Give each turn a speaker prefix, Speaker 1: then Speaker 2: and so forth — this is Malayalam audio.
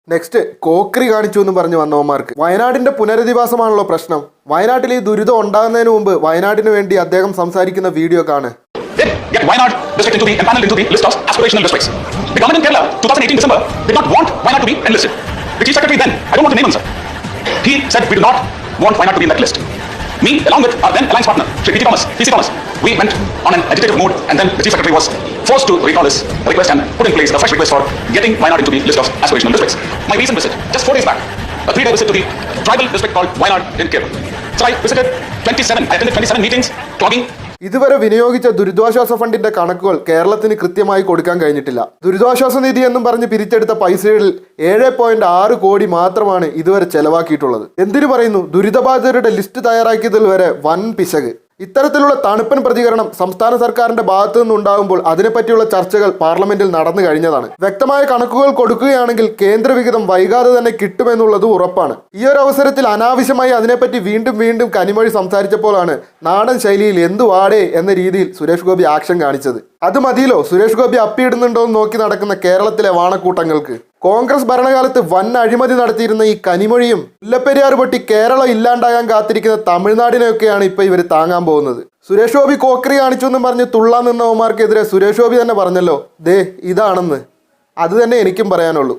Speaker 1: നെക്സ്റ്റ് കോക്രി കാണിച്ചു എന്ന് പറഞ്ഞു വന്നവന്മാർക്ക് വയനാടിന്റെ പുനരധിവാസമാണല്ലോ പ്രശ്നം. വയനാട്ടിൽ ഈ ദുരിതം ഉണ്ടാകുന്നതിന് മുമ്പ് വയനാടിന് വേണ്ടി അദ്ദേഹം സംസാരിക്കുന്ന വീഡിയോ കാണ്.
Speaker 2: Wayanad district into the empaneled into the list of aspirational districts. The government in Kerala 2018 December did not want Wayanad to be enlisted. The chief secretary then, I don't want to name him, sir. He said we do not want Wayanad to be in that list. Me, along with our then alliance partner, Shri P.C. Thomas, we went on an agitative mode, and then the chief secretary was forced to recall his request and put in place a fresh request for getting Wayanad into the list of aspirational districts. My recent visit, just 4 days back, a 3-day visit to the tribal district called Wayanad in Kerala. So I visited 27, I attended 27 meetings, clogging.
Speaker 1: ഇതുവരെ വിനിയോഗിച്ച ദുരിതാശ്വാസ ഫണ്ടിന്റെ കണക്കുകൾ കേരളത്തിന് കൃത്യമായി കൊടുക്കാൻ കഴിഞ്ഞിട്ടില്ല. ദുരിതാശ്വാസ നിധി എന്നും പറഞ്ഞ് പിരിച്ചെടുത്ത പൈസയിൽ 7.6 കോടി മാത്രമാണ് ഇതുവരെ ചെലവാക്കിയിട്ടുള്ളത്. എന്തിനു പറയുന്നു, ദുരിതബാധിതരുടെ ലിസ്റ്റ് തയ്യാറാക്കിയതിൽ വരെ വൻ പിശക്. ഇത്തരത്തിലുള്ള തണുപ്പൻ പ്രതികരണം സംസ്ഥാന സർക്കാരിന്റെ ഭാഗത്തു നിന്നുണ്ടാകുമ്പോൾ അതിനെപ്പറ്റിയുള്ള ചർച്ചകൾ പാർലമെന്റിൽ നടന്നു കഴിഞ്ഞതാണ്. വ്യക്തമായ കണക്കുകൾ കൊടുക്കുകയാണെങ്കിൽ കേന്ദ്രവിഹിതം വൈകാതെ തന്നെ കിട്ടുമെന്നുള്ളത് ഉറപ്പാണ്. ഈ ഒരു അവസരത്തിൽ അനാവശ്യമായി അതിനെപ്പറ്റി വീണ്ടും കനിമൊഴി സംസാരിച്ചപ്പോഴാണ് നാടൻ ശൈലിയിൽ എന്തു വാടേ എന്ന രീതിയിൽ സുരേഷ് ഗോപി ആക്ഷൻ കാണിച്ചത്. അത് മതിയല്ലോ സുരേഷ് ഗോപി അപ്പിയിടുന്നുണ്ടോ എന്ന് നോക്കി നടക്കുന്ന കേരളത്തിലെ വാണക്കൂട്ടങ്ങൾക്ക്. കോൺഗ്രസ് ഭരണകാലത്ത് വൻ അഴിമതി നടത്തിയിരുന്ന ഈ കനിമൊഴിയും മുല്ലപ്പെരിയാർ പൊട്ടി കേരളം ഇല്ലാണ്ടാകാൻ കാത്തിരിക്കുന്ന തമിഴ്നാടിനെയൊക്കെയാണ് ഇപ്പൊ ഇവർ താങ്ങാൻ പോകുന്നത്. സുരേഷ് ഗോപി കോക്രി കാണിച്ചു എന്നും പറഞ്ഞ് തുള്ളാൻ നിന്നവന്മാർക്കെതിരെ സുരേഷ് ഗോപി തന്നെ പറഞ്ഞല്ലോ, ദേ ഇതാണെന്ന്. അത് തന്നെ എനിക്കും പറയാനുള്ളൂ.